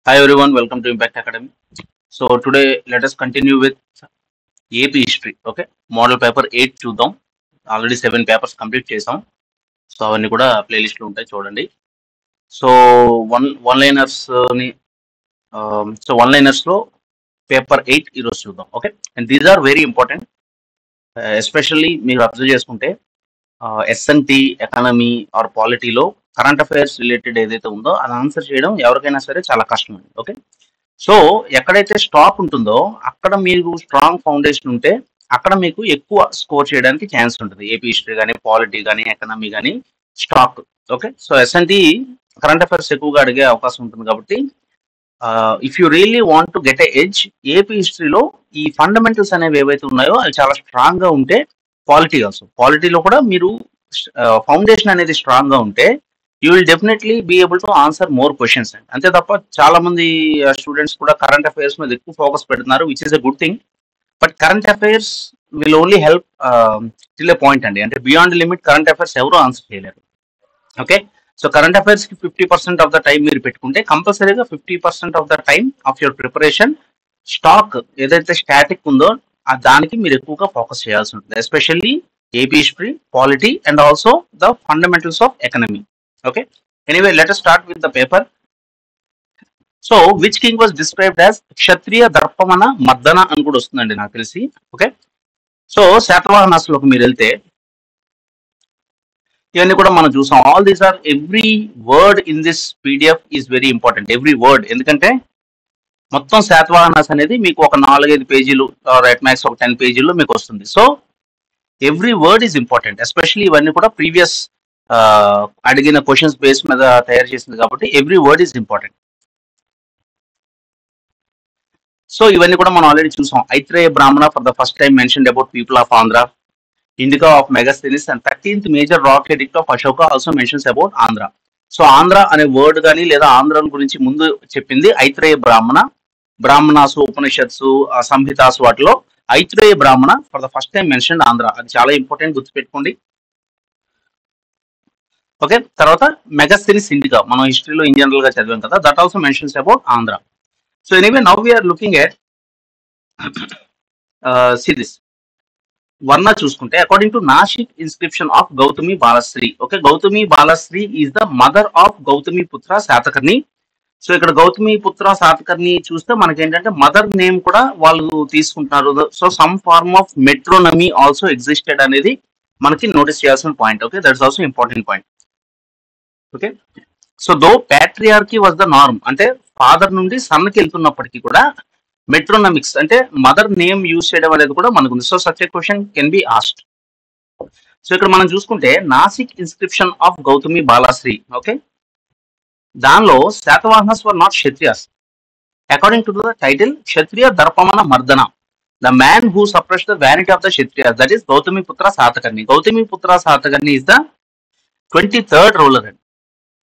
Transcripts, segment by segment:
Hi everyone, welcome to Impact Academy. So today let us continue with AP history. Okay, model paper 8 చూద్దాం. Already 7 papers complete చేసాం. So అవన్నీ కూడా playlist లో ఉంటాయి చూడండి. So one liners ని one liners లో పేపర్ 8 ఈరోజు చూద్దాం. Okay, and these are very important. Especially మీరు అబ్జర్వ్ చేసుకుంటే ఎస్ఎన్టీ ఎకానమీ ఆర్ పాలిటీలో కరెంట్ అఫైర్స్ రిలేటెడ్ ఏదైతే ఉందో అది ఆన్సర్ చేయడం ఎవరికైనా సరే చాలా కష్టం అండి. ఓకే, సో ఎక్కడైతే స్టాక్ ఉంటుందో అక్కడ మీరు స్ట్రాంగ్ ఫౌండేషన్ ఉంటే అక్కడ మీకు ఎక్కువ స్కోర్ చేయడానికి ఛాన్స్ ఉంటుంది. ఏపీ హిస్టరీ కానీ పాలిటీ కానీ ఎకనామీ కానీ స్టాక్. Okay, so SNT current affairs ఎక్కువగా అడిగే అవకాశం ఉంటుంది కాబట్టి if you really want to get a edge AP హిస్టరీలో ఈ ఫండమెంటల్స్ అనేవి ఏవైతే ఉన్నాయో అవి చాలా స్ట్రాంగ్ గా ఉంటే పాలిటీలో కూడా మీరు ఫౌండేషన్ అనేది స్ట్రాంగ్ గా ఉంటే you will definitely be able to answer more questions. అంతే తప్ప చాలా మంది స్టూడెంట్స్ కూడా కరెంట్ అఫైర్స్ మీద ఎక్కువ ఫోకస్ పెడుతున్నారు, which is a good thing. But current affairs will only help till a point అండి. అంటే బియాండ్ లిమిట్ కరెంట్ అఫైర్స్ ఎవరు ఆన్సర్ చేయలేరు. ఓకే, సో కరెంట్ అఫైర్స్ కి 50% ఆఫ్ ద టైం మీరు పెట్టుకుంటే కంపల్సరీగా 50% of the time of your preparation stock ఏదైతే static ఉందో దానికి మీరు ఎక్కువగా ఫోకస్ చేయాల్సి ఉంటుంది. Especially AP history, polity and also the fundamentals of economy. Okay. Anyway, let us start with the paper. So, which king was described as Kshatriya Darpamana Mardana అని కూడా వస్తుందండి నాకు తెలిసి. ఓకే, సో శాతవాహనాసులకు మీరు వెళ్తే ఇవన్నీ కూడా మనం చూసాం. All these or every word in this PDF is very important. Every word, ఎందుకంటే మొత్తం శాతవాహనాస్ అనేది మీకు ఒక 4-5 పేజీలు రైట్ మ్యాక్స్ ఒక 10 పేజీల్లో మీకు వస్తుంది. So every word is important. Especially ఇవన్నీ కూడా ప్రీవియస్ అడిగిన క్వశ్చన్స్ బేస్ మీద తయారు చేసింది కాబట్టి every word is important. So ఇవన్నీ కూడా మనం ఆల్రెడీ చూసాం. Aitareya Brahmana for the first time mentioned about people of Andhra, Indica of Megasthenes and 13th major rock edict of Ashoka also mentions about Andhra. So Andhra అనే వర్డ్ కానీ లేదా ఆంధ్ర గురించి ముందు చెప్పింది ఐత్రేయ బ్రాహ్మణ. బ్రాహ్మణాసు, ఉపనిషత్సు, సంహితాసు వాటిలో Aitareya Brahmana for the first time mentioned Andhra. అది చాలా ఇంపార్టెంట్, గుర్తుపెట్టుకోండి. ఓకే, తర్వాత మెగాస్థెనిస్ ఇండికా మనం హిస్టరీలో ఇన్ జనరల్ గా చదివాం కదా, that also mentions about Andhra. So anyway now we are looking at see this వర్ణ చూసుకుంటే according to Nasik inscription of Gautami Balashri. Okay, Gautami Balashri is the mother of Gautami పుత్ర శాతకర్ణి. సో ఇక్కడ గౌతమి పుత్ర శాతకర్ణి చూస్తే మనకి ఏంటంటే మదర్ నేమ్ కూడా వాళ్ళు తీసుకుంటున్నారు. So some form of metronymy also existed అనేది మనకి నోటీస్ చేయాల్సిన point. Okay, that's also important point. Okay, so though patriarchy was the norm, అంటే ఫాదర్ నుండి సన్కి వెళ్తున్నప్పటికీ కూడా మెట్రోనమిక్స్ అంటే మదర్ నేమ్ యూజ్ చేయడం అనేది కూడా మనకు ఉంది. So such a question can be asked. So ఇక్కడ మనం చూసుకుంటే Nashik inscription of Gautami Balashri. Okay, దానిలో Satavahanas were not Kshatriyas. According to the title Kshatriya Darpamana Mardana, the man who suppressed the vanity of the Kshatriyas, that is Gautami పుత్ర శాతకర్ణి. గౌతమి పుత్ర Satakarni is the 23rd ruler అండి.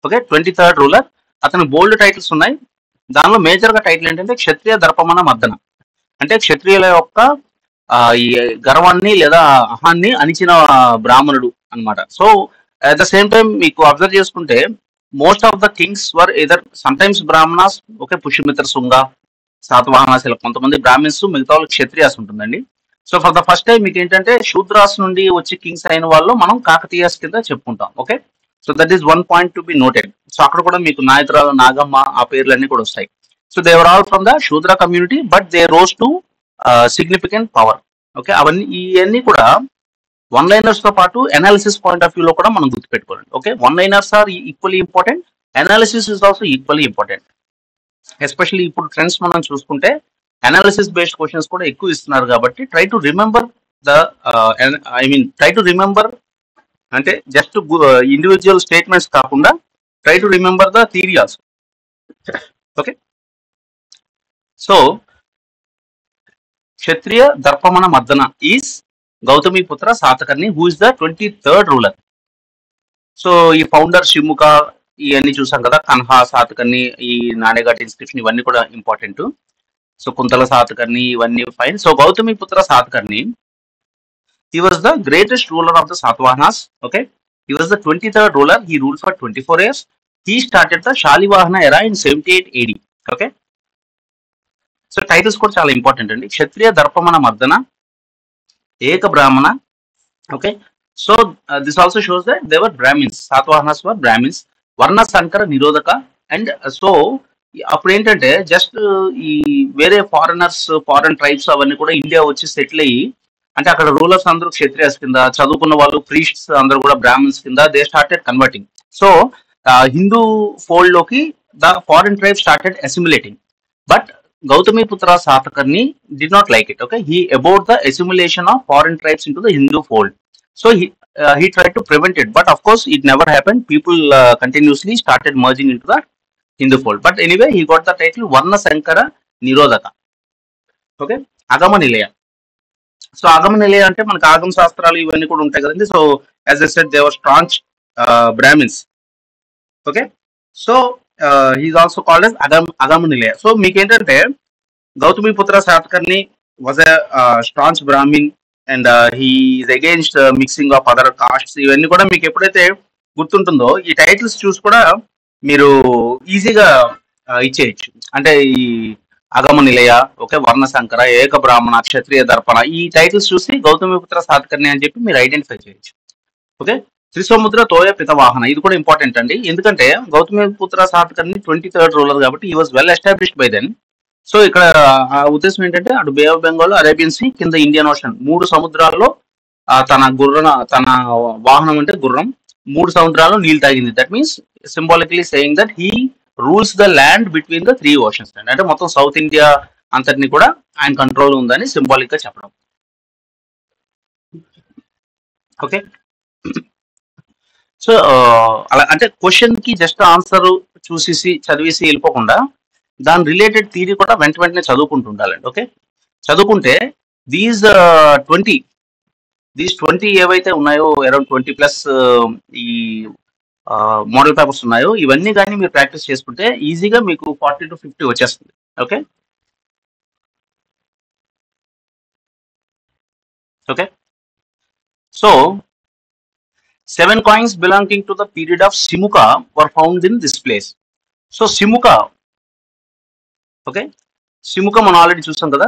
Okay, 23rd ruler. అతను bold titles ఉన్నాయి. దానిలో మేజర్ గా టైటిల్ ఏంటంటే క్షత్రియ దర్పమన మర్దన, అంటే క్షత్రియుల యొక్క ఈ గర్వాన్ని లేదా అహాన్ని అణిచిన బ్రాహ్మణుడు అన్నమాట. So at the same time మీకు అబ్జర్వ్ చేసుకుంటే most of the kings were either sometimes Brahmanas. Okay, Pushyamitra Shunga, Satavahanas, ఇలా కొంతమంది బ్రాహ్మిన్స్, మిగతా వాళ్ళు క్షత్రియాస్ ఉంటుందండి. So for the first time మీకు ఏంటంటే శూద్రాస్ నుండి వచ్చి కింగ్స్ అయిన వాళ్ళు మనం కాకతీయాస్ కింద చెప్పుకుంటాం. Okay, so that is one point to be noted. So అక్కడ కూడా మీకు నాయత్రాల, నాగమ్మ ఆ పేర్లన్నీ కూడా వస్తాయి. So they were all from the Shudra community but they rose to significant power. Okay, అవన్నీ ఇవన్నీ కూడా వన్ లైనర్స్ తో పాటు అనాలిసిస్ పాయింట్ ఆఫ్ వ్యూ లో కూడా మనం గుర్తుపెట్టుకోవాలి. Okay, one liners are equally important, analysis is also equally important. Especially ఇప్పుడు ట్రెండ్స్ మనం చూసుకుంటే అనాలిసిస్ బేస్డ్ క్వశ్చన్స్ కూడా ఎక్కువ ఇస్తున్నారు కాబట్టి try to remember the try to remember అంటే జస్ట్ ఇండివిజువల్ స్టేట్మెంట్స్ కాకుండా try to remember the theory also. Okay, so Kshatriya Darpamana Mardana is Gautami పుత్ర Satakarni who is the 23rd ruler. So ఈ ఫౌండర్ షిముఖ ఇవన్నీ చూసాం కదా, కన్హా, శాతకర్ణి, ఈ నాణేఘాట్ ఇన్స్క్రిప్షన్ ఇవన్నీ కూడా ఇంపార్టెంట్. సో కుంతల శాతకర్ణి ఇవన్నీ ఫైన్. సో గౌతమి పుత్ర Satakarni, he was the greatest ruler of the Satavahanas. Okay, he was the 23rd ruler. He ruled for 24 years. He started the Shalivahana era in 78 AD. Okay, so titles కూడా చాలా important అండి. Kshatriya Darpamana Mardana, Eka Brahmana. Okay, so this also shows that they were Brahmins. Satavahanas were Brahmins. Varna Sankara నిరోధక. And so అప్పుడు ఏంటంటే just ఈ వేరే foreign tribes అవన్నీ కూడా ఇండియా వచ్చి సెటిల్ అయ్యి, అంటే అక్కడ రూలర్స్ అందరూ క్షత్రియాస్ కింద, చదువుకున్న వాళ్ళు ప్రీస్ట్స్ అందరూ కూడా బ్రాహ్మిన్స్ కింద they started converting. So Hindu fold లోకి the foreign tribe started assimilating. But Gautamiputra Satakarni did not like it. Okay, he abhorred the assimilation of foreign tribes into the Hindu fold. So he tried to prevent it, but of course it never happened. People continuously started merging into the Hindu fold. But anyway, he got the title Varna Sankara Nirodhaka. Okay, Agama Nilaya. So Agama Nilaya ante manaki Agam Shastralu ivanni kuda untayi kadandi. So as I said, they were staunch Brahmins. Okay, so he's also called as Agama Nilaya. So మీకు ఏంటంటే Gautamiputra Satakarni was a staunch Brahmin, and he is against mixing of other castes. ఇవన్నీ కూడా మీకు ఎప్పుడైతే గుర్తుంటుందో ఈ titles చూసి కూడా మీరు ఈజీగా ఇచ్చేయచ్చు. అంటే ఈ అగమ నిలయ, ఓకే, వర్ణ సంకర, ఏక బ్రాహ్మణ, క్షత్రియ దర్పణ, ఈ టైటిల్స్ చూసి గౌతమిపుత్ర సాతకర్ణి అని చెప్పి మీరు ఐడెంటిఫై చేయొచ్చు. ఓకే, త్రిసముద్ర తోయ పితవాహన, ఇది కూడా ఇంపార్టెంట్ అండి. ఎందుకంటే గౌతమిపుత్ర సాతకర్ణి 23rd రూలర్ కాబట్టి ఈ was well established by then. So ఇక్కడ ఆ ఉద్దేశం ఏంటంటే అటు bay of Bengal, Arabian sea, కింద ఇండియన్ ఓషన్, 3 సముద్రాల్లో తన వాహనం అంటే గుర్రం 3 సముద్రాల్లో నీళ్ళు తాగింది. That means symbolically saying that he rules the land between the 3 oceans. అంటే మొత్తం సౌత్ ఇండియా అంతటిని కూడా ఆయన కంట్రోల్ ఉందని సింబాలిక్ గా చెప్పడం. ఓకే, సో అలా అంటే క్వశ్చన్ కి జస్ట్ ఆన్సర్ చూసేసి చదివేసి వెళ్ళిపోకుండా దాని రిలేటెడ్ థియరీ కూడా వెంటనే చదువుకుంటూ ఉండాలండి. ఓకే, చదువుకుంటే దీస్ 20 ఏవైతే ఉన్నాయో, అరౌండ్ 20+ ఈ మోడల్ పేపర్స్ ఉన్నాయో, ఇవన్నీ కానీ మీరు ప్రాక్టీస్ చేసుకుంటే ఈజీగా మీకు 40 to 50 వచ్చేస్తుంది. Okay, okay, so 7 coins belonging to the period of Simuka were found in this place. So Simuka, okay, Simuka మనం ఆల్రెడీ చూసాం కదా,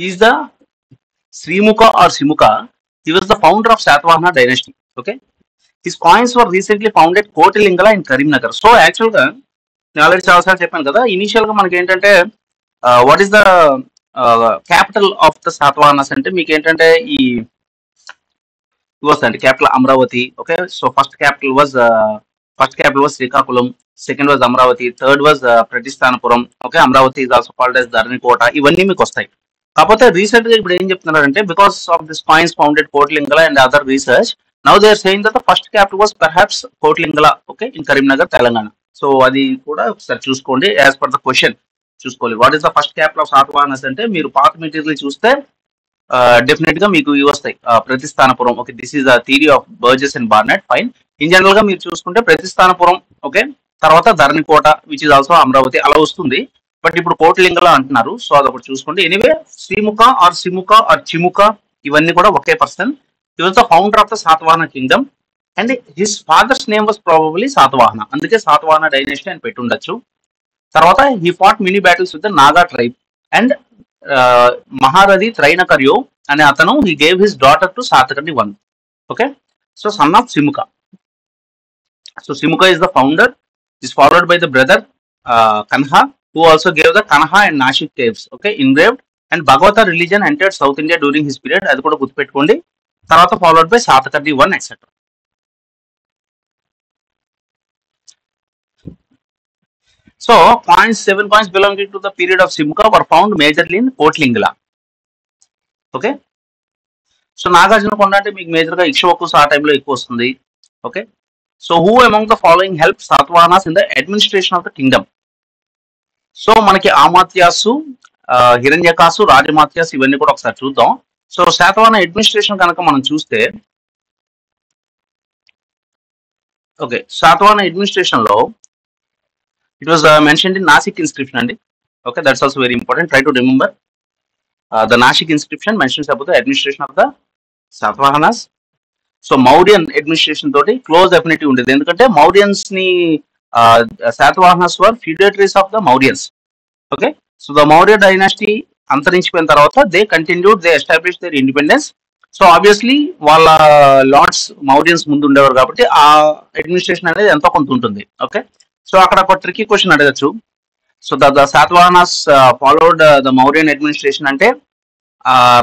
is the Srimuka or Simuka. He was the founder of Satvahana dynasty. Okay, his coins were recently found at Kotilingala in Karimnagar. So actual గా నేను already చాలాసార్లు చెప్పాను కదా, initial గా మనకి ఏంటంటే what is the capital of the Satavahanas అంటే మీకు ఏంటంటే ఈ అండి capital Amaravati. Okay, so first capital was Srikakulam, second was Amaravati, third was Pratishthanapuram. Okay, Amaravati is also called as Dharanikota. ఇవన్నీ మీకు వస్తాయి. కాకపోతే రీసెంట్ గా ఇప్పుడు ఏం చెప్తున్నారంటే because of this coins founded Kotlingala and other research, now they are saying that the first capital was perhaps Kotlingala, okay, in Karimnagar, Telangana. So అది కూడా ఒకసారి చూసుకోండి. యాజ్ పర్ ద క్వశ్చన్ చూసుకోవాలి. What is the first capital of Satavahanas అంటే మీరు పాత material చూస్తే definite గా మీకు ఇవి వస్తాయి. Pratisthanapuram, okay, this is the theory of Burgess and Barnett. Fine, in general గా మీరు చూసుకుంటే ప్రతిస్థానపురం, ఓకే, తర్వాత Dharanikota which is also Amaravati అలా వస్తుంది. బట్ ఇప్పుడు కోట్లింగల అంటున్నారు. సో అదొకటి చూసుకోండి. Anyway, Srimukha or Simuka or Chimuka ఇవన్నీ కూడా ఒకే person. He was the founder of the Satavahana kingdom and his father's name was probably Satavahana. అందుకే సాతవాహన డైనాసిటీ అని పెట్టుండొచ్చు. తర్వాత he fat mini battles with the Naga tribe and Maharathi Tranakayiro అనే అతను he gave his daughter to Satakarni 1. Okay, so son of Simuka. So Simuka is the founder, is followed by the brother Kanha, who also gave the Kanha and Nashik caves, okay, engraved, and Bhagavata religion entered South India during his period. అది కూడా గుర్తుపెట్టుకోండి. తర్వాత followed by Satakarni 1 etcetera. So 7 coins belonging to the period of Simuka were found majorly in Kotlingala. Okay, so Nagarjuna కొండ అంటే మీకు major గా ఇక్ష్వాకుస్ ఆ టైంలో ఎక్కువ వస్తుంది. Okay, so who among the following help Satavahanas in the administration of the kingdom. So మనకి ఆమాత్యాసు, హిరణ్యకాసు, రాజమాత్యాసు ఇవన్నీ కూడా ఒకసారి చూద్దాం. సో శాతవాహన అడ్మినిస్ట్రేషన్ కనుక మనం చూస్తే, ఓకే, శాతవాహన అడ్మినిస్ట్రేషన్ లో it was mentioned in Nasik inscription అండి. Okay, that's also very important. Try to remember the Nasik inscription mentions about the administration of the Satavahanas. So Mauryan administration తోటి క్లోజ్ అఫినిటీ ఉండేది. ఎందుకంటే మౌర్యన్స్ ని Satavahanas were feudatories of the Mauryans. Okay, so the Maurya dynasty అంతరించిపోయిన తర్వాత they continued, they establish their independence. So obviously వాళ్ళ lords Mauryans ముందు ఉండేవారు కాబట్టి ఆ అడ్మినిస్ట్రేషన్ అనేది ఎంతో కొంత ఉంటుంది. ఓకే, సో అక్కడ ఒక ట్రికీ క్వశ్చన్ అడగచ్చు. So the Satavahanas followed the Mauryan administration అంటే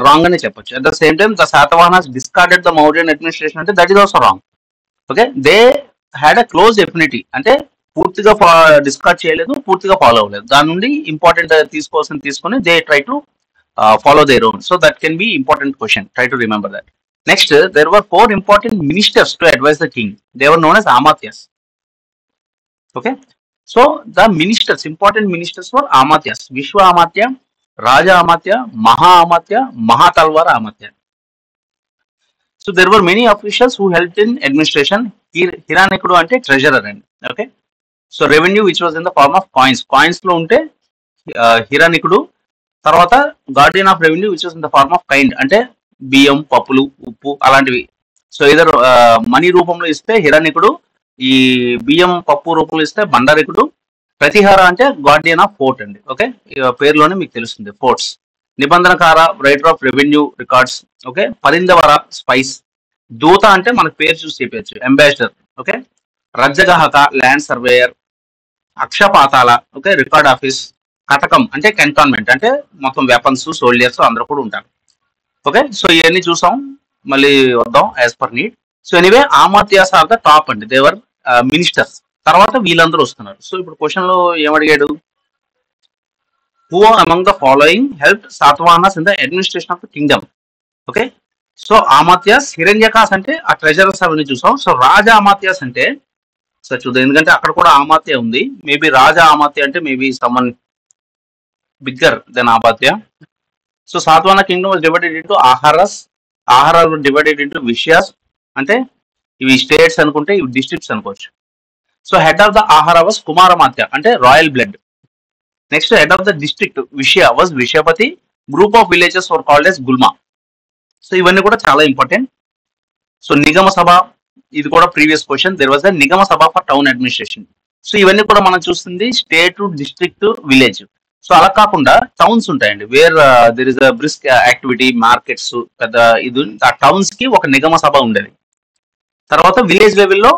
రాంగ్ అని చెప్పొచ్చు. At the same time the Satavahanas discarded the Mauryan administration అంటే that is also wrong. Okay, they had a close affinity అంటే పూర్తిగా డిస్కార్డ్ చేయలేదు, పూర్తిగా ఫాలో అవ్వలేదు. దాని నుండి ఇంపార్టెంట్ తీసుకోవాల్సింది తీసుకొని they try to follow their own. So that can be important question. Try to remember that. Next, there were 4 important ministers to advise the king. They were known as Amatyas. Okay. So the ministers, important ministers were Amatyas. Vishwa Amatya, Raja Amatya, Maha Amatya, Mahatalwara Amatya. So there were many officials who helped in administration. Hiranikudu ante treasurer and okay. So revenue which was in the form of coins. Coins lo unte Hiranikudu. తర్వాత guardian of revenue which was in the form of kind అంటే బియ్యం, పప్పులు, ఉప్పు అలాంటివి. So either money రూపంలో ఇస్తే హిరణ్యకుడు, ఈ బియ్యం పప్పు రూపంలో ఇస్తే బండారికుడు. ప్రతిహార అంటే గార్డియన్ ఆఫ్ ఫోర్ట్ అండి. ఓకే, పేరులోనే మీకు తెలుస్తుంది forts. Nibandhakara writer of revenue records. Okay, పరిందవర స్పైస్. దూత అంటే మనకు పేరు చూసి చెప్పచ్చు, ambassador. Okay, rajjugahaka land surveyor. Akshapatala okay record office. కటకం అంటే కంటోన్మెంట్ అంటే మొత్తం వెపన్స్, సోల్జర్స్ అందరూ కూడా ఉంటారు. ఓకే, సో ఇవన్నీ చూసాం, మళ్ళీ వద్దాం as per need. So anyway amatyas are the top అండి, దేవర్ మినిస్టర్స్. తర్వాత వీళ్ళందరూ వస్తున్నారు. సో ఇప్పుడు క్వశ్చన్ లో ఏమడిగాడు, who among the following help Satavahanas in the administration of the kingdom. Okay, so amatyas, hiranyakas అంటే ఆ ట్రెజరర్స్ అవన్నీ చూసాం. సో రాజా అమాత్యాస్ అంటే సో చూద్దాం, ఎందుకంటే అక్కడ కూడా అమాత్య ఉంది. మేబీ రాజా అమాత్య అంటే maybe someone bigger than Amatya. So Satavahana kingdom was divided into Aharas. Aharas were divided into Vishyas. అంటే ఇవి స్టేట్స్ అనుకుంటే ఇవి డిస్ట్రిక్ట్స్ అనుకోవచ్చు. So head of the ahara was kumaramatya అంటే royal blood. Next head of the district vishaya was vishayapati. Group of villages were called as gulma. So ఇవన్నీ కూడా చాలా important. So nigama sabha, ఇది కూడా previous question. There was the nigama sabha for town administration. So ఇవన్నీ కూడా మనం చూస్తుంది స్టేట్, డిస్ట్రిక్ట్, విలేజ్. సో అలా కాకుండా టౌన్స్ ఉంటాయండి, where there is a brisk activity, markets, పెద్ద ఇది ఆ టౌన్స్ కి ఒక నిగమ సభ ఉండేది. తర్వాత విలేజ్ లెవెల్లో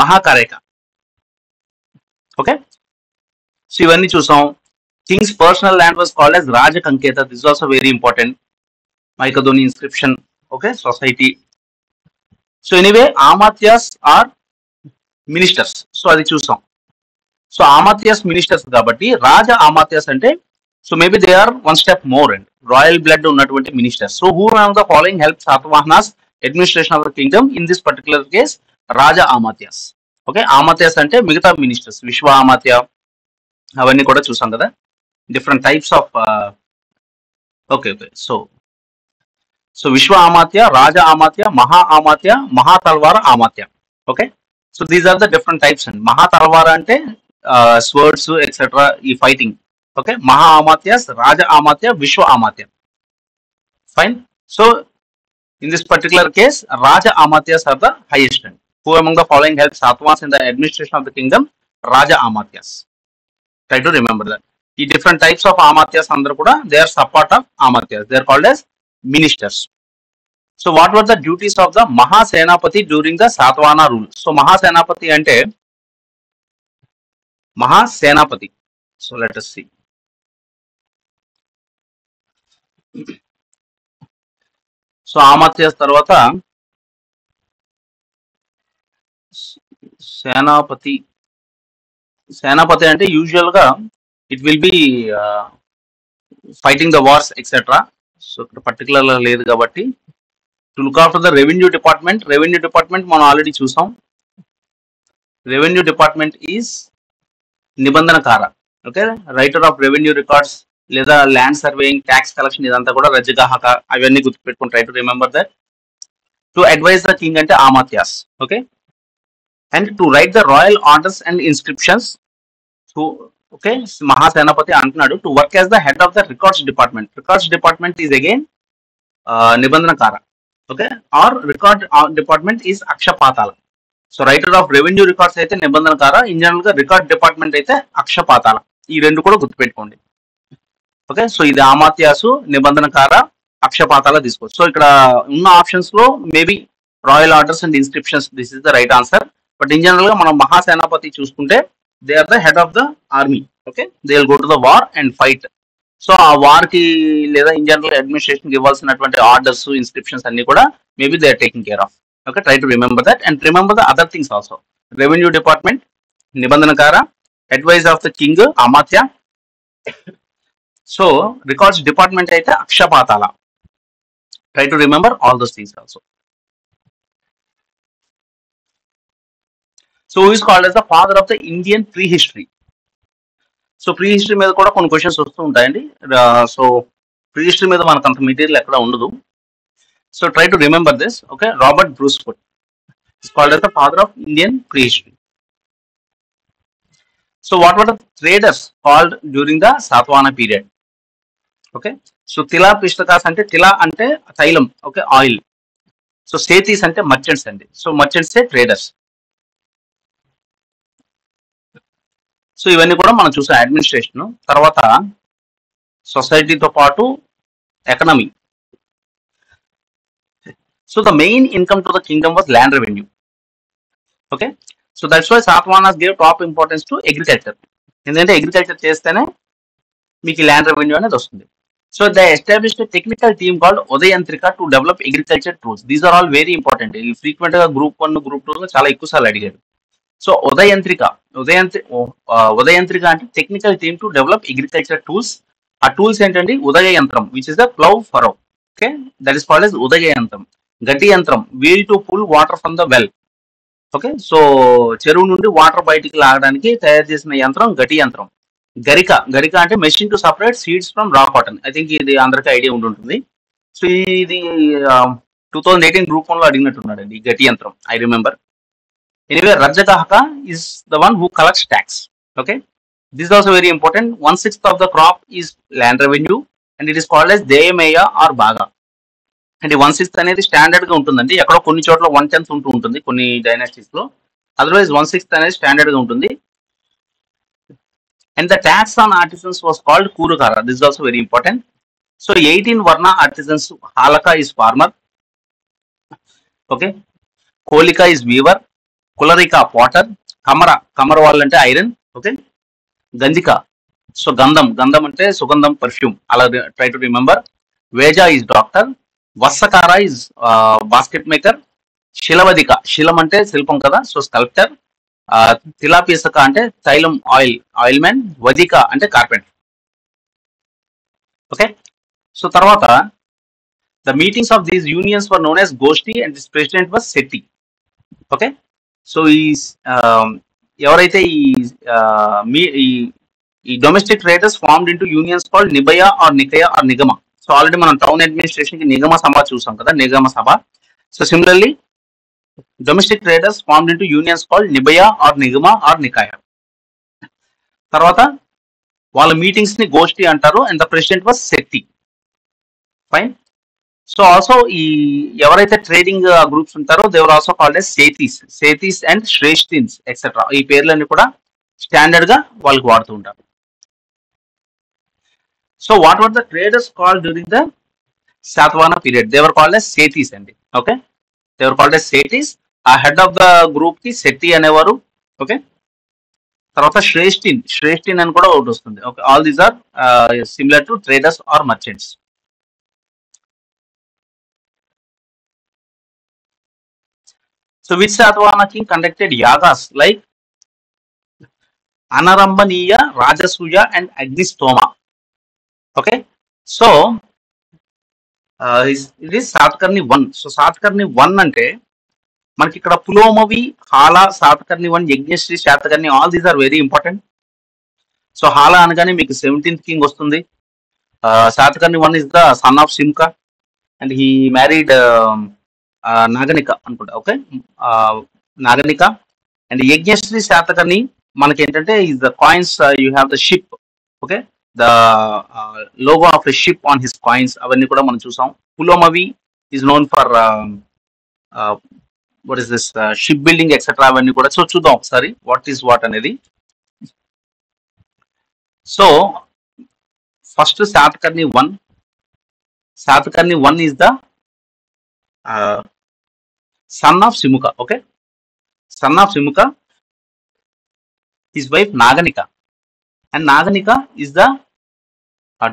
మహాకారేక. ఓకే, సో ఇవన్నీ చూసాం. King's personal land was called as rajakankheta. This also very important. Myakadoni inscription. Okay, society. So anyway amatyas are ministers. So అది చూసాం. సో అమాత్యాస్ మినిస్టర్స్ కాబట్టి రాజా అమాత్యాస్ అంటే so maybe they are one step more and royal blood ఉన్నటువంటి ministers. So who are the following help Satavahanas administration of the kingdom in this particular case raja amatyas. Okay, amatyas అంటే మిగతా ministers, vishva అమాత్య అవన్నీ కూడా చూసాం కదా, different types of. Okay okay, so vishva amatya, raja amatya, maha amatya, mahatalvara amatya. Okay, so these are the different types and mahatalvara అంటే swords etcetera ఈ fighting. Okay, maha amatyas, raja amatya, vishva amatya. Fine. So in this particular case raja amatyas are the highest and who among the following help Satavahanas in the administration of the kingdom raja amatyas. Try to remember that. ఈ different types of amatyas అందరూ కూడా they are support of amatyas. They are called as ministers. So what were the duties of the Mahasenapati during the Satavahana rule? So Mahasenapati ante Mahasenapati. So let us see. So Amatyas tarvata Senapati. Senapati ante usual ga it will be fighting the wars etc. So ఇక్కడ particular లేదు కాబట్టి to look after the revenue department. Revenue department మనం already చూసాం. Revenue department is nibandhakara. Okay, writer of revenue records లేదా land surveying, tax collection ఇదంతా కూడా రజగాహక. అవన్నీ గుర్తుపెట్టుకుని try to remember that. To advise the king అంటే amatyas. Okay, and to write the royal orders and inscriptions. Okay, mahasenapati అంటున్నాడు to work as the head of the records department. Records department is again nibandhakara. Okay, or record department is akshapatala. So writer of revenue records అయితే nibandhakara, in general గా record department అయితే అక్షపాతాల. ఈ రెండు కూడా గుర్తుపెట్టుకోండి. Okay, so ఇది అమాత్యాసు, నిబంధనకార, అక్షపాతాల తీసుకోవచ్చు. సో ఇక్కడ ఉన్న ఆప్షన్స్ లో maybe royal orders and inscriptions, this is the right answer. But in general గా మనం మహాసేనాపతి చూసుకుంటే they are the head of the army. Okay, they will go to the war and fight. So ఆ war కి లేదా in general administration ఇవ్వాల్సినటువంటి orders, inscriptions అన్ని కూడా maybe they are taking care of. Okay, try to remember that and remember the other things also. Revenue department నిబంధనకార, advise of the king amatya. So records department అయితే akshapatala. Try to remember all those things also. So who is called as the father of the Indian prehistory. So prehistory మీద కూడా కొన్ని questions వస్తూ ఉంటాయండి. So prehistory మీద మనకు అంత material ఎక్కడ ఉండదు. So try to remember this. Okay, Robert Bruce Foote is called as the father of Indian prehistory. So what were the traders called during the Satavahana period? Okay, so tila pishtakas అంటే, తిలా అంటే తైలం, okay, oil. So సేతీస్ అంటే merchants అండి. So merchants traders. So ఇవన్నీ కూడా మనం చూసాం. Administration తర్వాత సొసైటీతో పాటు economy. So the main income to the kingdom was land revenue. Okay, so that's why Satavahanas gave top importance to agriculture. ఎందుకంటే అగ్రికల్చర్ చేస్తేనే మీకు ల్యాండ్ రెవెన్యూ అనేది వస్తుంది. So they established technical team called Udayantrika to develop agriculture tools. These are all very important. ఈ frequent గా group 1, group 2 చాలా ఎక్కువ సార్లు అడిగారు. సో ఉదయంత్రిక అంటే technical team to develop agriculture tools. ఆ టూల్స్ ఏంటండి? ఉదయ యంత్రం which is the plough furrow. Okay, that is called as ఉదయ యంత్రం. గట్టి యంత్రం wheel to pull water from the well. Okay, so చెరువు నుండి వాటర్ బయటికి లాగడానికి తయారు చేసిన యంత్రం గట్టి యంత్రం. గరిక అంటే machine to separate seeds from రా కాటన్. ఐ థింక్ ఇది అందరికీ ఐడియా ఉంటుంది. సో ఇది 2018 గ్రూప్ 1 లో అడిగినట్టున్నాడు అండి గట్టి యంత్రం. I remember. Anyway, Rajagahaka is the one who collects tax. Okay, this is also very important. 1/6 of the crop is land revenue, and it is called as Deyameya or Baga. And 1/6 అనేది standard గా ఉంటుందండి. ఎక్కడో కొన్ని చోట్ల 1/10 ఉంటూ ఉంటుంది కొన్ని dynasties లో. అదర్వైజ్ 1/6 అనేది స్టాండర్డ్ గా ఉంటుంది. And the tax on artisans was called Kurukara. This is also very important. So 18 Varna artisans. Halaka is farmer. Okay, Kolika is weaver. Kularika potter. Kamara వాళ్ళంటే ఐరన్. ఓకే, గంధిక సో గంధం అంటే సుగంధం, పర్ఫ్యూమ్. అలా try to remember. Vejja is doctor. Vatsakara is basket maker. Shilavadika, శిలం అంటే శిల్పం కదా, so sculptor. తిలాపీసక అంటే తైలం, ఆయిల్ మ్యాన్. వదిక అంటే కార్పెంటర్. ఓకే, సో తర్వాత the meetings of these unions were known as goshthi and this president was Shetti. Okay, so ఎవరైతే ఈ domestic traders formed into unions called nibaya or nikaya or nigama. So already మనం town administration కి నిగమ సభ చూసాం కదా, nigama sabha. So similarly domestic traders formed into unions called nibaya or nigama or nikaya. తర్వాత వాళ్ళ meetings ని గోష్ఠి అంటారు. And the president was Shetti. Fine. So also ఈ ఎవరైతే ట్రేడింగ్ గ్రూప్స్ ఉంటారో they were also called as Setis and Shreshthins etcetera. ఈ పేర్లన్నీ కూడా స్టాండర్డ్ గా వాళ్ళకి వాడుతూ ఉంటారు. So what were the traders called during the Satavahana period? They were called as Setis అండి. Okay, they were called as Setis. ఆ హెడ్ ఆఫ్ ద గ్రూప్ కి శెట్టి అనేవారు. ఓకే, తర్వాత శ్రేష్ఠిన్ అని కూడా ఒకటి వస్తుంది. Okay, all these are similar to traders or merchants. So which Satavahana king conducted yagas like Anarambaniya, Rajasuya and Agnistoma? Okay, so it is Satkarni 1. So Satkarni 1 అంటే మనకి ఇక్కడ Pulomavi, Hala, Satakarni 1, Yajnashri, Satakarni, all these are very important. So Hala అనగానే మీకు 17th king వస్తుంది. Satakarni 1 is the son of Simka and he married Naganika అనుకుంటా. Okay, Naganika. And Yajnashri Satakarni మనకి ఏంటంటే is the coins, you have the ship. Okay, the logo of a ship on his coins, అవన్నీ కూడా మనం చూసాం. Pulomavi is known for what is this ship building etcetera అవన్నీ కూడా. So చూద్దాం ఒకసారి వాట్ ఈస్ వాట్ అనేది. So first Satakarni 1. Satakarni 1 is the son of Simuka. Okay, son of Simuka, his wife Naganika, and Naganika is the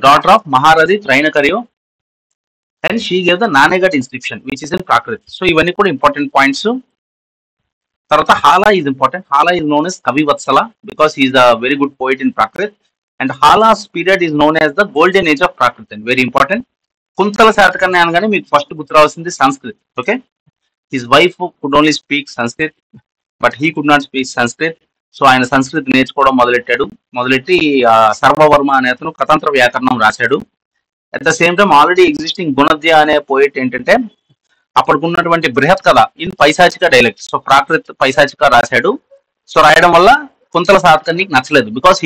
daughter of Maharadi Trainakaryo, and she gave the Nanegat inscription which is in Prakrit. So ఇవన్నీ కూడా important points. తర్వాత hala is important. Hala is known as Kavi Vatsala because he is a very good poet in Prakrit, and Hala's period is known as the golden age of Prakrit. And very important. Kuntala Satakarni అనగానే మీకు first గుర్తు రావాల్సింది Sanskrit. Okay, his wife could only speak Sanskrit, but he could not speak Sanskrit. So ఆయన సంస్కృతి నేర్చుకోవడం మొదలెట్టి సర్వవర్మ అనే అతను కతంత్ర వ్యాకరణం రాశాడు. At the same time already existing Gunadhya అనే పోయిట్ ఏంటంటే అప్పటికున్నటువంటి బృహత్ కథ ఇన్ పైశాచిక డైలెక్ట్, సో ప్రాకృత్ పైశాచిక రాశాడు. సో రాయడం వల్ల కుంతల శాతకర్ణికి నచ్చలేదు because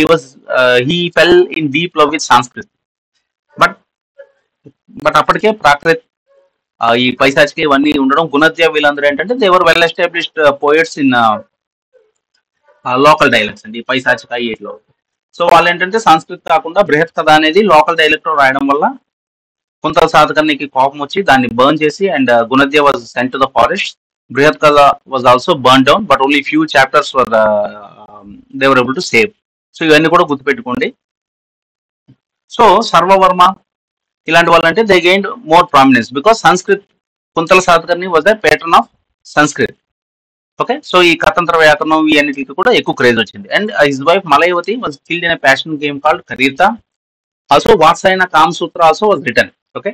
he fell in deep love with Sanskrit. But అప్పటికే ప్రాకృత్ ఈ పైశాచిక ఇవన్నీ ఉండడం, గుణద్య వీళ్ళందరూ ఏంటంటే they were well established poets in local dialects అండి పైశాచిక లో. సో వాళ్ళు ఏంటంటే సంస్కృత్ కాకుండా బృహత్ కథ అనేది లోకల్ డైలెక్ట్ లో రాయడం వల్ల కుంతల శాతకర్ణికి కోపం వచ్చి దాన్ని బర్న్ చేసి, and Gunadhya was sent to the forest. Brihat Katha was also burn down, but only few chapters were they were able to save. So ఇవన్నీ కూడా గుర్తుపెట్టుకోండి. సో సర్వవర్మ ఇలాంటి వాళ్ళు అంటే they gained more prominence because Sanskrit, Kuntala Satakarni was the patron of Sanskrit. Okay, so ఈ కతంత్ర వ్యాకరణం ఇవన్నిటికి కూడా ఎక్కువ క్రేజ్ వచ్చింది. And his wife Malayavati was killed in a passion game called కరీర్త. Also Vatsayana Kamasutra also was written. Okay,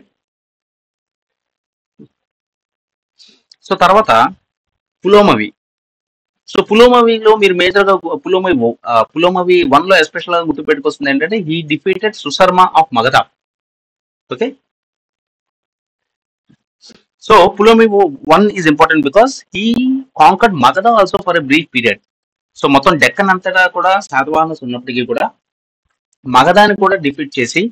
so తర్వాత పులోమవి. సో పులోమవిలో మీరు మేజర్ గా పులోమవి 1 లో ఎస్పెషల్ గా గుర్తుపెట్టుకొస్తుంది ఏంటంటే he defeated Susharma of Magadha. Okay, so Pulomi 1 is important because he conquered Magadha also for a brief period. So మొత్తం డెక్కన్ అంతటా కూడా శాతవాహనస్ ఉన్నప్పటికీ కూడా మగధాని కూడా డిఫీట్ చేసి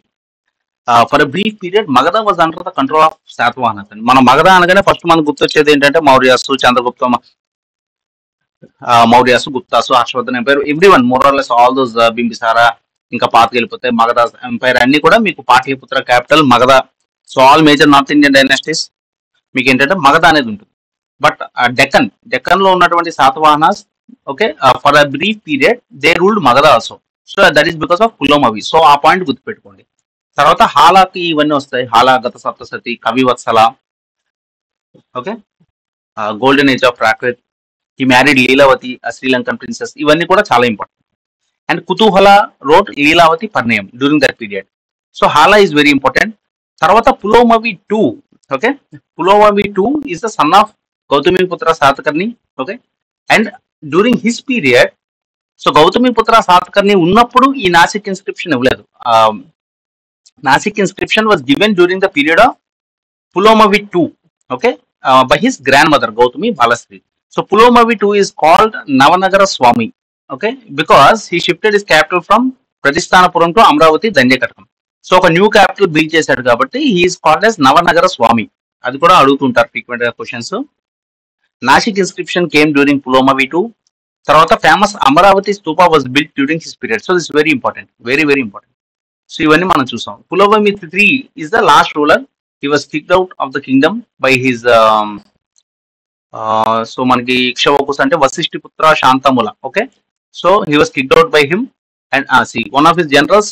for a brief period Magadha was under the control of Satavahanas. మనం మగధ అనగానే ఫస్ట్ మనకు గుర్తొచ్చేది ఏంటంటే Mauryas, Chandragupta Mauryas, Guptas, Harshavardhan empire, everyone more or less all those, Bimbisara, ఇంకా పాతకెళ్ళిపోతే మగధ ఎంపైర్ అన్ని కూడా మీకు Pataliputra capital Magadha. So all major north Indian dynasties మీకు ఏంటంటే మగధ అనేది ఉంటుంది. బట్ డెక్కన్ లో ఉన్నటువంటి Satavahanas okay for a brief period they ruled Magadha also. So that is because of Pulomavi. So ఆ పాయింట్ గుర్తుపెట్టుకోండి. తర్వాత హాలాకి ఇవన్నీ వస్తాయి. Hala, Gatha Saptasati, Kavivatsala, okay, golden age of Prakrit, ఈ మ్యారీడ్ లీలావతి, శ్రీలంకన్ ప్రిన్సెస్, ఇవన్నీ కూడా చాలా important. And Kutuhala wrote Lilavati పరిణయం during that period. So Hala is very important. తర్వాత Pulomavi 2. Okay, Pulomavi 2 is the son of Gautamiputra Satakarni. Okay, and during his period, so Gautamiputra Satakarni ఉన్నప్పుడు ఈ నాసిక్ ఇన్స్క్రిప్షన్ ఇవ్వలేదు. Nasik inscription was given during the period of Pulomavi 2. Okay, by his grand mother Gautami Balashri. So Pulomavi 2 is called Navanagara Swami. Okay, because he shifted his capital from Pratisthanapuram to Amaravati Dandakatakam. So ఒక new capital build చేశాడు కాబట్టి he is called as Navanagara Swami. అది కూడా అడుగుతుంటారు frequent గా questions. Nasik inscription came during Pulomavi 2. తర్వాత famous Amaravati stupa was built during his period. So this very important, very very important. So ఇవన్నీ మనం చూసాం. Pulomavi 3 is the last ruler. He was kicked out of the kingdom by his so మనకి ఇక్షవకుస్ అంటే Vashishthiputra Shantamula. Okay, so he was kicked out by him. And see, one of his generals,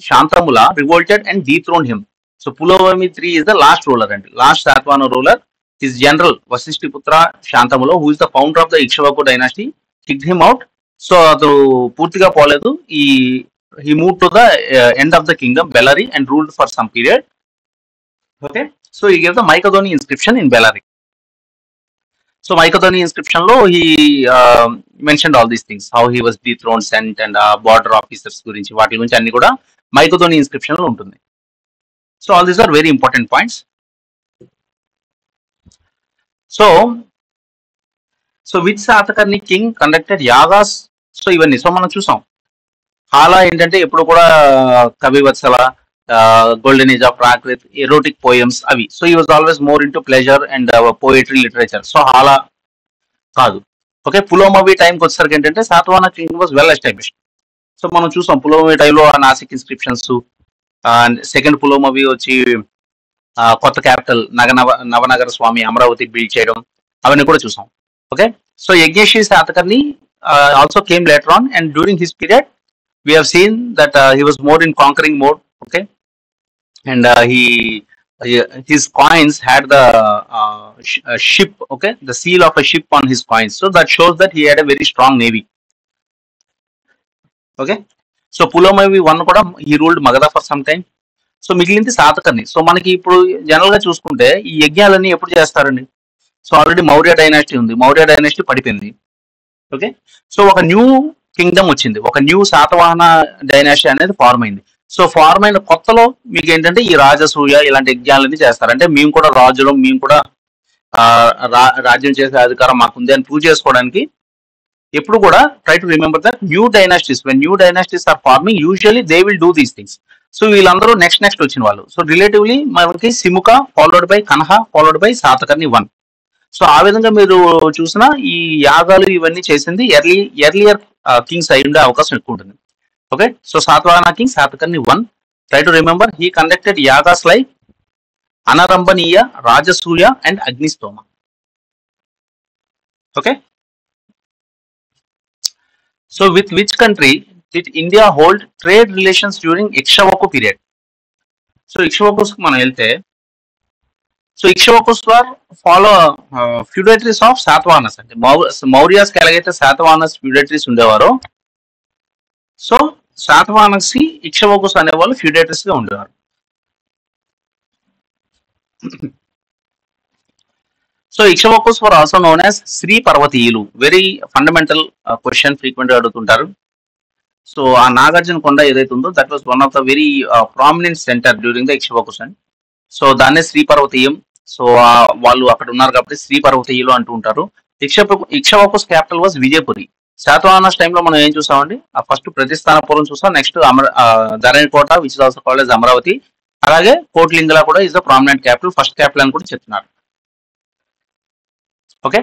Shantamula, revolted and dethroned him. So Pulovami 3 is the last ruler and last Satvana ruler. His general Vasishthiputra Shantamula, who is the founder of the Ikshvaku dynasty, kicked him out. So adu పూర్తిగా పోలేదు. He moved to the end of the kingdom, Bellary, and ruled for some period. Okay, so he gave the Maikadoni inscription in Bellary. So Maikadoni inscription lo he mentioned all these things, how he was dethroned, sent, and border officers gurinchi vaati gurinchi anni kuda Maikadoni inscription lo untundi. So all these are very important points. So which Satakarni king conducted yagas? So ivanni so మనం చూసాం. hala ఏంటంటే ఎప్పుడు కూడా కవివత్సల, golden age of Prakrit, erotic poems avi. So he was always more into pleasure and poetry literature. So hala కాదు. Okay, Pulumavi టైంకి వచ్చేసరికి ఏంటంటే Satavahana king was well established. So మనం చూసాం పులోమవి టైంలో నాసిక్ ఇన్స్క్రిప్షన్స్, సెకండ్ పులోమవి వచ్చి కొత్త క్యాపిటల్ నవనగర స్వామి అమరావతి బిల్డ్ చేయడం, అవన్నీ కూడా చూసాం. Okay, so Yajnashri Satakarni also came later on, and during his period we have seen that he was more in conquering mode. Okay, and his coins had the ship, okay, the seal of a ship on his coins, so that shows that he had a very strong navy. Okay, so Pulumavi one కూడా he ruled Magadha for some time. So మిగిలింది Satakarni. So మనకి ఇప్పుడు general గా చూసుకుంటే ఈ యజ్ఞాలన్నీ ఎప్పుడు చేస్తారండి? So already Maurya dynasty ఉంది, మౌర్య డైనాసిటీ పడిపోయింది. ఓకే, సో ఒక న్యూ కింగ్డమ్ వచ్చింది, ఒక న్యూ శాతవాహన డైనాసిటీ అనేది ఫార్మ్ అయింది. సో ఫార్మ్ అయిన కొత్తలో మీకు ఏంటంటే ఈ రాజసూయ ఇలాంటి యజ్ఞాలన్నీ చేస్తారు. అంటే మేము కూడా రాజులు, మేము కూడా రాజ్యం చేసే అధికారం మాకుంది అని ప్రూవ్ చేసుకోవడానికి ఎప్పుడు కూడా try to remember that new dynasties, when new dynasties are forming usually they will do these things. So వీళ్ళందరూ నెక్స్ట్ వచ్చిన వాళ్ళు. సో రిలేటివ్లీ మనకి Simuka followed by Kanha followed by Satakarni one. So ఆ విధంగా మీరు చూసిన ఈ యాగాలు ఇవన్నీ చేసింది ఎర్లియర్ కింగ్స్ అయి ఉండే అవకాశం ఎక్కువ ఉంటుంది. Okay, so Satavahana king Satakarni one. Try to remember he conducted yagas like Anarambhaniya, Rajasuya and Agnistoma. Okay, so with which country did India hold trade relations during Ikshvaku period? So Ikshvakus మనం వెళ్తే, so Ikshvakus were follow feudatories of Satavahanas. అంటే మౌర్యాస్ కి ఎలాగైతే శాతవాహనస్ ఫ్యూడేటరీస్ ఉండేవారో, సో శాతవాహనస్ కి ఇక్ష్వాకుస్ అనేవాళ్ళు feudatories గా ఉండేవారు. So Ikshvakus were also known as Sri పర్వతీయులు. వెరీ ఫండమెంటల్ క్వశ్చన్ ఫ్రీక్వెంట్ గా అడుగుతుంటారు. సో ఆ నాగార్జున కొండ ఏదైతే ఉందో that was one of the very prominent centre during the Ikshvakus and. So దాన్నే శ్రీ పర్వతీయం. సో వాళ్ళు అక్కడ ఉన్నారు కాబట్టి శ్రీ పర్వతీయులు అంటూ ఉంటారు. Ikshvakus capital was Vijayapuri. శాతవాహనస్ టైంలో మనం ఏం చూసామండి? ఫస్ట్ ప్రతిస్థానపురం చూసాం, next Dharanikota which is also called as Amaravati, అలాగే కోట్లింగల కూడా is the prominent capital, first capital అని కూడా చెప్తున్నారు. ఓకే,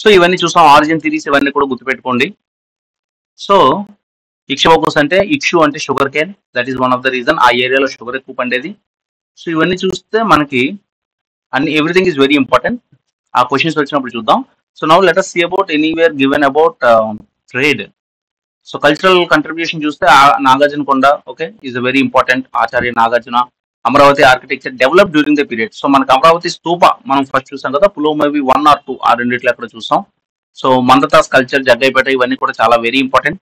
సో ఇవన్నీ చూసాం, ఆరిజిన్ థిరీస్ ఇవన్నీ కూడా గుర్తుపెట్టుకోండి. సో ఇక్ష్వాకుస్ అంటే ఇక్షు అంటే sugar cane, that is one of the reason ఆ ఏరియాలో షుగర్ ఎక్కువ పండేది. సో ఇవన్నీ చూస్తే మనకి అన్ని ఎవ్రీథింగ్ ఈజ్ వెరీ ఇంపార్టెంట్. ఆ క్వశ్చన్స్ వచ్చినప్పుడు చూద్దాం. So now let us see about anywhere given about trade. So cultural contribution చూస్తే నాగార్జున కొండ okay is very important. Acharya Nagarjuna. Amaravati architecture develop during the period. So మనకి అమరావతి స్తూప మనం ఫస్ట్ చూసాం కదా, పులోమవి 1 or 2 ఆ రెండిట్లో అక్కడ చూసాం. సో మందతాస్ కల్చర్, జగ్గైపేట ఇవన్నీ కూడా చాలా very important.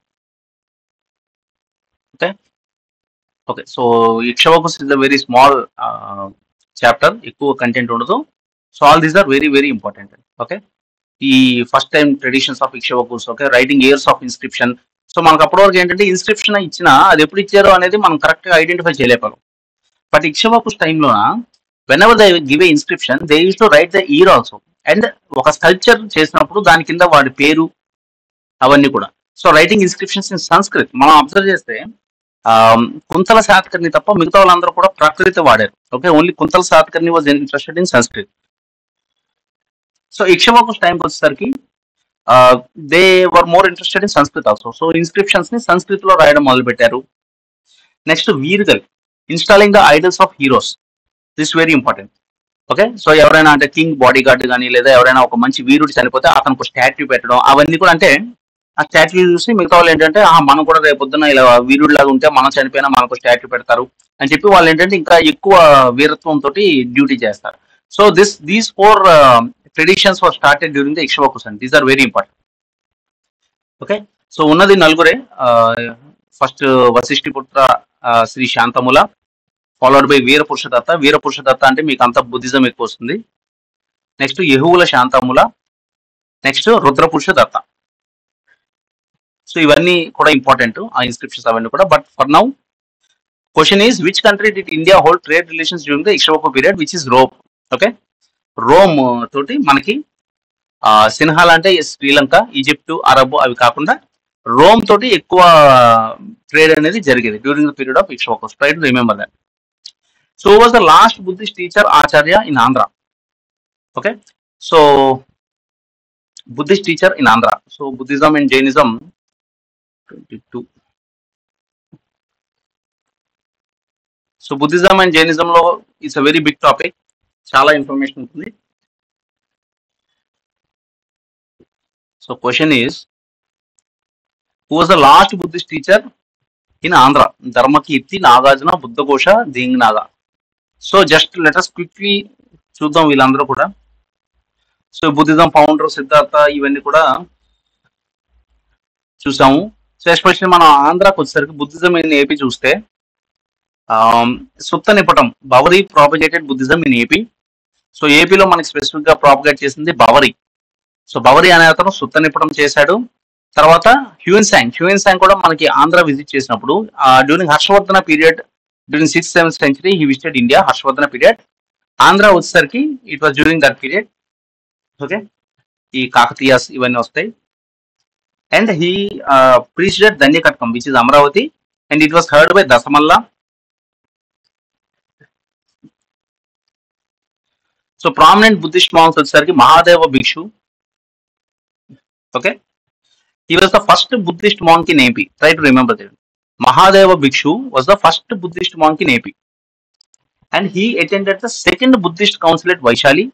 Okay okay, so Ikshvakus is the very small chapter, ఎక్కువ కంటెంట్ ఉండదు. So all these are very very important. Okay, ఈ first time traditions of Ikshvakus, okay, writing years of inscription. So మనకు అప్పటి వరకు ఏంటంటే ఇన్స్క్రిప్షన్ ఇచ్చినా అది ఎప్పుడు ఇచ్చారో అనేది మనం కరెక్ట్ గా ఐడెంటిఫై చేయలేపారు. బట్ ఇక్ష్వాకుస్ టైంలో when ever they give a inscription they use to write the year also. And ఒక స్కల్ప్చర్ చేసినప్పుడు దాని కింద వాడి పేరు అవన్నీ కూడా. So writing inscriptions in Sanskrit మనం అబ్జర్వ్ చేస్తే కుంతల శాతకర్ణి తప్ప మిగతా వాళ్ళందరూ కూడా ప్రాకృత వాడారు. Okay, only Kuntala Satakarni was interested in Sanskrit. So Ikshvakus టైంకి వచ్చేసరికి they were more interested in Sanskrit also. So inscriptions ని సంస్కృత్ లో రాయడం మొదలు పెట్టారు. Next Veerugal, installing the idols of heroes, this very important. Okay, so ఎవరైనా అంటే కింగ్ బాడీ గార్డ్ కానీ లేదా ఎవరైనా ఒక మంచి వీరుడు చనిపోతే అతనికి ఒక స్టాట్యూ పెట్టడం, అవన్నీ కూడా అంటే ఆ స్టాట్యూ చూసి మిగతా వాళ్ళు ఏంటంటే మనం కూడా రేపు పొద్దున్న ఇలా వీరుడు లాగా ఉంటే మనం చనిపోయినా మనకు స్టాట్యూ పెడతారు అని చెప్పి వాళ్ళు ఏంటంటే ఇంకా ఎక్కువ వీరత్వంతో డ్యూటీ చేస్తారు. So these 4 traditions were started during the Ikshvakus and these are very important. Okay, so ఉన్నది నలుగురే. First Vasishthiputra Sri Santamula, followed by Virapurushadatta. Virapurushadatta అంటే మీకు అంత బుద్ధిజం ఎక్కువ వస్తుంది. Next Ehuvula Santamula, next Rudrapurushadatta. So ఇవన్నీ కూడా ఇంపార్టెంట్ ఆ ఇన్స్క్రిప్షన్స్ అవన్నీ కూడా. But for now question is which country did India hold trade relations during the Ikshvaku period, which is Rome. Okay, Rome తోటి మనకి సిన్హాల్ అంటే శ్రీలంక, ఈజిప్ట్, అరబ్ అవి కాకుండా రోమ్ తోటి ఎక్కువ ట్రేడ్ అనేది జరిగేది during the period of Ikshvakus. Try to remember that. So was the last Buddhist teacher Acharya in Andhra. Okay, so Buddhist teacher in Andhra. So Buddhism and Jainism 22. So Buddhism and Jainism lo is a very big topic. Chala information ఉంటుంది. So question is, who was the last Buddhist teacher in Andhra? Dharmakirti, Nagarjuna, Buddhaghosa, Dingnaga. So just let us quickly చూద్దాం వీళ్ళందరూ కూడా. So Buddhism founder Siddhartha ఇవన్నీ కూడా చూసాము. So especially మనం ఆంధ్రాకి వచ్చేసరికి బుద్ధిజం ఇన్ ఏపీ చూస్తే Sutta Nipatam Bavari propagated Buddhism in AP. So ఏపీలో మనకి స్పెసిఫిక్ గా ప్రాపగేట్ చేసింది బవరి. సో బవరి అనే అతను సుత్త నిపటం చేశాడు. తర్వాత హ్యూయన్ సాంగ్ కూడా మనకి ఆంధ్ర విజిట్ చేసినప్పుడు during Harshavardhana period, during 6th 7th century he visited India. Harshavardhana period. Andhra వచ్చేసరికి it was during that period. Okay, ఈ కాకతీయాస్ ఇవన్నీ వస్తాయి. And he preached at Dhanyakatakam which is Amaravati, and it was heard by Dasamalla. So prominent Buddhist monks వచ్చేసరికి Mahadeva Bhikshu. Okay, he was the first Buddhist monk in AP. Try to remember that. Mahadeva Bhikshu was the first Buddhist monk in AP. And he attended the second Buddhist council at Vaishali.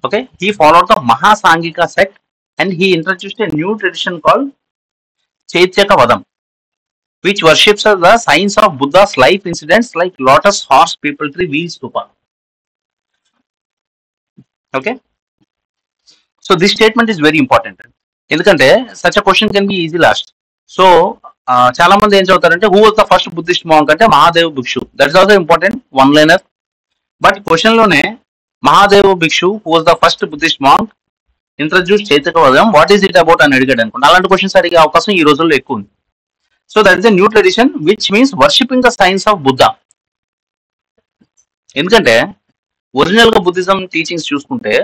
Okay, he followed the Mahasangika sect and he introduced a new tradition called Chaityaka Vadam, which worships the signs of Buddha's life incidents like lotus, horse, people tree, wheel, stupa. Okay, so this statement is very important. ఎందుకంటే such a question can be easy lost. So చాలా మంది ఏం చదువుతారంటే who was the first Buddhist monk అంటే Mahadev Bhikshu. That is also important one liner. But question లోనే Mahadev Bhikshu who was the first Buddhist monk introduce Chaitanya Vadam, what is it about అని అడిగాడు అనుకోండి. అలాంటి క్వశ్చన్స్ అడిగే అవకాశం ఈ రోజుల్లో ఎక్కువ ఉంది. So that is a new tradition which means worshipping the science of Buddha. ఎందుకంటే ఒరిజినల్ గా బుద్ధిజం టీచింగ్స్ చూసుకుంటే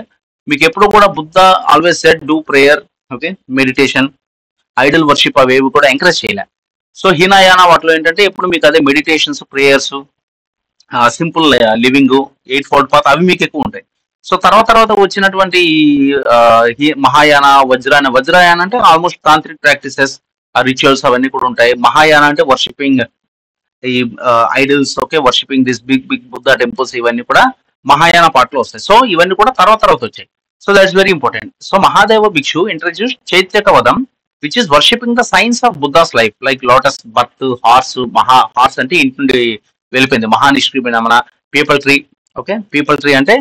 మీకు ఎప్పుడు కూడా Buddha always said do prayer, okay, meditation, Idol worship అవేవి కూడా ఎంకరేజ్ చేయలే. సో హీనాయానా వాటిలో ఏంటంటే ఎప్పుడు మీకు అదే meditations, prayers, simple living, 8-fold path అవి మీకు ఎక్కువ ఉంటాయి. సో తర్వాత వచ్చినటువంటి మహాయాన, వజ్రాయాన అంటే ఆల్మోస్ట్ తాంత్రిక్ ప్రాక్టీసెస్, రిచువల్స్ అవన్నీ కూడా ఉంటాయి. మహాయాన అంటే వర్షిపింగ్ ఈ idols, okay, worshipping this big Buddha temples, ఇవన్నీ కూడా మహాయాన పాటలో వస్తాయి. సో ఇవన్నీ కూడా తర్వాత వచ్చాయి. So that's very important. So Mahadeva Bhikshu introduced Chaityaka Vadam, which is worshipping the signs of Buddha's life, like lotus, birth, horse, horse అంటే ఇంటి నుండి వెళ్ళిపోయింది, Mahanishkramana, peepal tree. Okay, peepal tree అంటే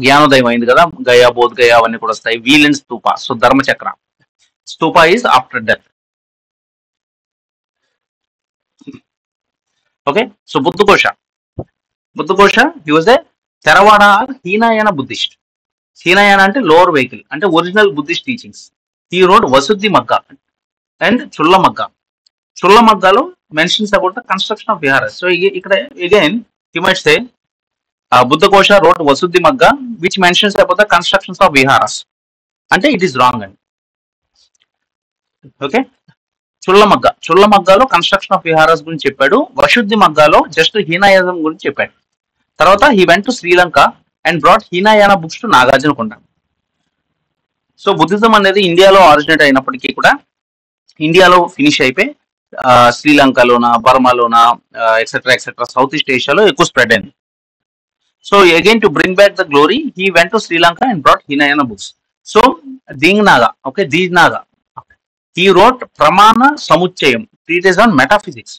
జ్ఞానోదయం అయింది కదా, గయా, బోధ్ గయా అవన్నీ కూడా వస్తాయి. Wheel and stupa, so Dharmachakra. Stupa is after death. Okay, so Buddhaghosha he was a Theravada Hinayana Buddhist. Hinayana అంటే లోవర్ వెహికల్ అంటే ఒరిజినల్ బుద్ధిస్ట్ టీచింగ్స్. ఈ రోడ్ వసుద్ధి మగ్గా అండ్ చుల్ల మగ్గాలో mentions about the construction of viharas. So ఇక్కడ again you might say Buddhaghosha wrote Visuddhi Magga which mentions about the constructions of viharas అంటే it is wrong అండి. Okay, Chulla మగ్గాలో construction of విహారస్ గురించి చెప్పాడు. వశుద్ధి మగ్గాలో జస్ట్ హీనాయిజం గురించి చెప్పాడు. తర్వాత he went to Sri Lanka and brought Hinayana books to Nagarjunakonda. So Buddhism అనేది ఇండియాలో ఆరిజినేట్ అయినప్పటికీ కూడా ఇండియాలో ఫినిష్ అయిపోయి శ్రీలంకలోన, బర్మాలోన, ఎక్సెట్రా సౌత్ ఈస్ట్ ఏషియాలో ఎక్కువ స్ప్రెడ్ అయింది. So again to bring back the glory he went to Sri Lanka and brought Hinayana books. So Dignaga, okay, Dignaga he wrote Pramana Samuchchayam, treatise on metaphysics.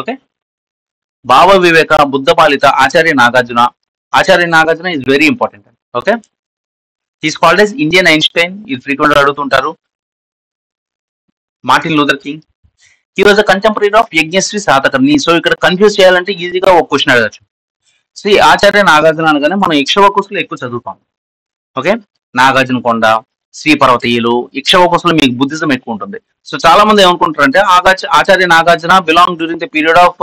Okay, Bhava Viveka, Buddha పాలిత, Acharya Nagarjuna is very important. Okay, he is called as Indian Einstein. ఇది frequent గా అడుగుతుంటారు. Martin Luther king, he was a contemporary of Yajnashri Satakarni. So ఇక్కడ confuse చేయాలంటే ఈజీగా ఒక question అడగచ్చు. శ్రీ ఆచార్య నాగార్జున అనగానే మనం ఇక్షవకుసులు ఎక్కువ చదువుతాం. ఓకే, నాగార్జున కొండ, శ్రీ పర్వతీయులు, ఇక్షవకుసులు మీకు బుద్ధిజం ఎక్కువ ఉంటుంది. సో చాలా మంది ఏమనుకుంటారంటే Acharya Nagarjuna belong during the period of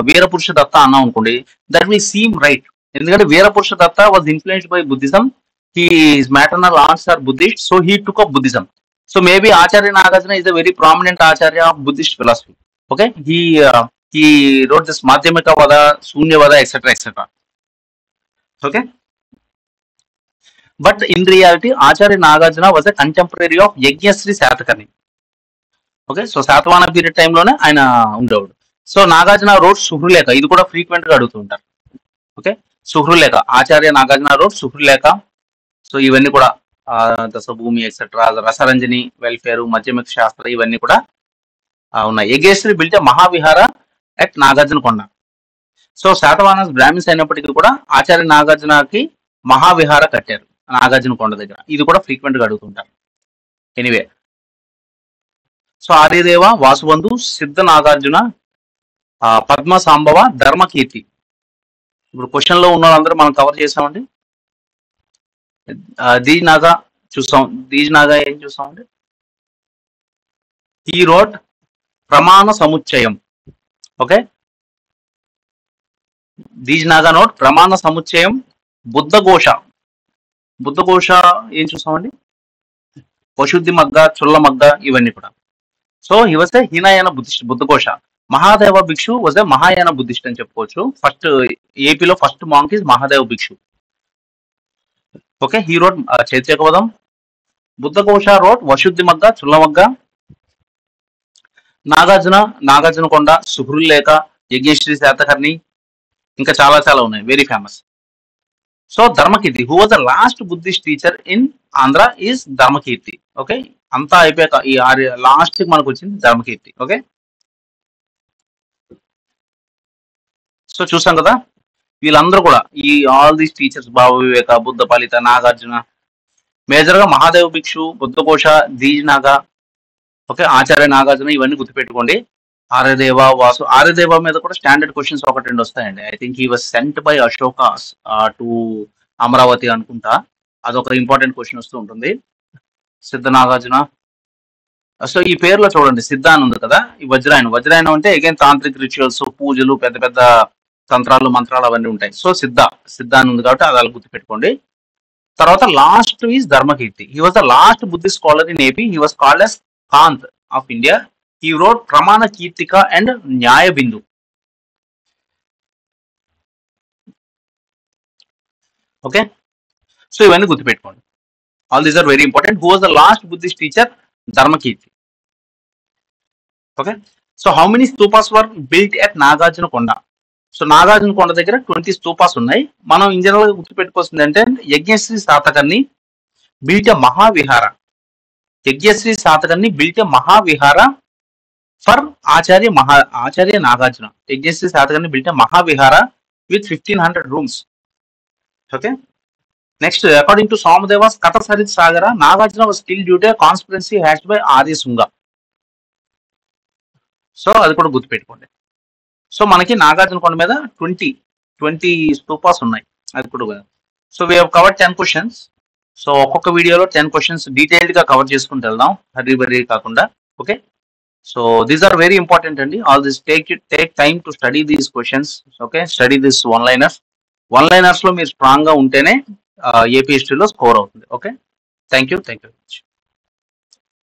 Virapurusha Datta అన్నాం అనుకోండి, దట్ విల్ సీమ్ రైట్. ఎందుకంటే Virapurusha Datta was influenced by Buddhism. His maternal aunts are Buddhist, so he took up Buddhism. So maybe Acharya Nagarjuna is a very prominent Acharya of Buddhist philosophy. Okay, he wrote this Madhyamika Vada, Sunya Vada, etc. Okay. But in reality Acharya Nagarjuna was a contemporary of Yajnashri Satakarni. Okay, so Satavahana period టైంలోనే ఆయన ఉండేవాడు. So Nagarjuna road సుహృలేఖ, ఇది కూడా frequent గా అడుగుతుంటారు. Okay, సుహృలేఖ, Acharya Nagarjuna road సుహృలేఖ. So ఇవన్నీ కూడా దశభూమి etcetera, Rasaranjani, welfare, మధ్యమిక శాస్త్ర, ఇవన్నీ కూడా ఉన్నాయి. Yajnashri built Mahavihara at Nagarjuna Konda. So Satavahana Brahmins అయినప్పటికీ కూడా ఆచార్య నాగార్జునకి మహావిహార కట్టారు నాగార్జున కొండ దగ్గర. ఇది కూడా ఫ్రీక్వెంట్ గా అడుగుతుంటారు. ఎనీవే, సో ఆర్యదేవ, వాసుబంధు, సిద్ధ నాగార్జున, పద్మ సాంబవ, ధర్మకీర్తి. ఇప్పుడు క్వశ్చన్ లో ఉన్న వాళ్ళందరూ మనం కవర్ చేసామండి. దీజ్ నాగా చూసాం. దీజ్ నాగా ఏం చూసామండి? ఈ రోడ్ ప్రమాణ సముచ్చయం. ఓకే, దీజ్ నాగా నోట్ ప్రమాణ సముచ్చయం. బుద్ధఘోష, బుద్ధఘోష ఏం చూసామండి? పశుద్ధి మగ్గ, చుల్ల మగ్గ, ఇవన్నీ కూడా. So he was a Hinayana Buddhist. Buddhaghosha. Mahadeva Bhikshu was a Mahayana Buddhist అని చెప్పుకోవచ్చు. ఫస్ట్ ఏపీలో first monk is Mahadeva Bhikshu. Okay, he wrote Chaityakavadam. Buddhaghosha wrote Visuddhi Magga, Chulla మగ్గ. నాగార్జున, నాగార్జున కొండ, సుహృలేఖ, యజ్ఞశ్రీ శాతకర్ణి, ఇంకా చాలా చాలా ఉన్నాయి, very famous. So Dharmakirti, who was the last Buddhist teacher in Andhra is Dharmakirti. Okay, అంతా అయిపోయాక ఈ లాస్ట్ మనకు వచ్చింది ధర్మకీర్తి. ఓకే, సో చూసాం కదా, వీళ్ళందరూ కూడా ఈ ఆల్ దీస్ టీచర్స్, బాబు వివేక, బుద్ధ పాలిత, నాగార్జున, మేజర్ గా మహాదేవ భిక్షు, బుద్ధఘోష, దీజ్ నాగా, ఓకే, ఆచార్య నాగార్జున, ఇవన్నీ గుర్తుపెట్టుకోండి. ఆర్యదేవ, వాసు. ఆర్యదేవ మీద కూడా స్టాండర్డ్ క్వశ్చన్స్ ఒకటి రెండు వస్తాయండి. I think he was sent by Ashoka to Amaravati అనుకుంటా. అదొక ఇంపార్టెంట్ క్వశ్చన్ వస్తూ ఉంటుంది. సిద్ధ నాగార్జున. సో ఈ పేరులో చూడండి, సిద్ధ అని ఉంది కదా, ఈ వజ్రాయనం. వజ్రాయనం అంటే అగైన్ తాంత్రిక్ రిచువల్స్, పూజలు, పెద్ద పెద్ద తంత్రాలు, మంత్రాలు అవన్నీ ఉంటాయి. సో సిద్ధ, సిద్ధ అని ఉంది కాబట్టి అది అలా గుర్తుపెట్టుకోండి. తర్వాత last is Dharmakirti. He was the last Buddhist scholar in AP. He was called as Kant of India. He wrote Pramana Kirtika and Nyaya Bindu. Okay, so ఇవన్నీ గుర్తుపెట్టుకోండి. All these are very important. Who was the last Buddhist teacher? Dharmakirti. Okay, so how many stupas were built at Nagarjuna Konda? So Nagarjuna కొండ దగ్గర 20 స్తూపాస్ ఉన్నాయి. మనం in general గా గుర్తుపెట్టుకోవాల్సింది అంటే Yajnashri Satakarni built a Mahavihara. Yajnashri Satakarni built a Mahavihara for Acharya Nagarjuna. Yajnashri Satakarni built a Mahavihara with 1500 rooms. Okay. Next, according to Somadeva's Kathasarit Sagara, Nagarjuna was killed due to a conspiracy hatched by Arya Sunga. So అది కూడా గుర్తుపెట్టుకోండి. సో మనకి నాగార్జున కొండ మీద 20 స్తూపాస్ ఉన్నాయి. అది కూడా. So we have covered 10 questions. So ఒక్కొక్క వీడియోలో 10 క్వశ్చన్స్ డీటెయిల్డ్ గా కవర్ చేసుకుంటూ వెళ్దాం, హరీ బరీ కాకుండా. Okay, so these are very important అండి. All this take time to study these questions. Okay, study this one liners లో మీరు స్ట్రాంగ్ గా ఉంటేనే ఏపీ హిస్టరీలో స్కోర్ అవుతుంది. Okay, thank you very much.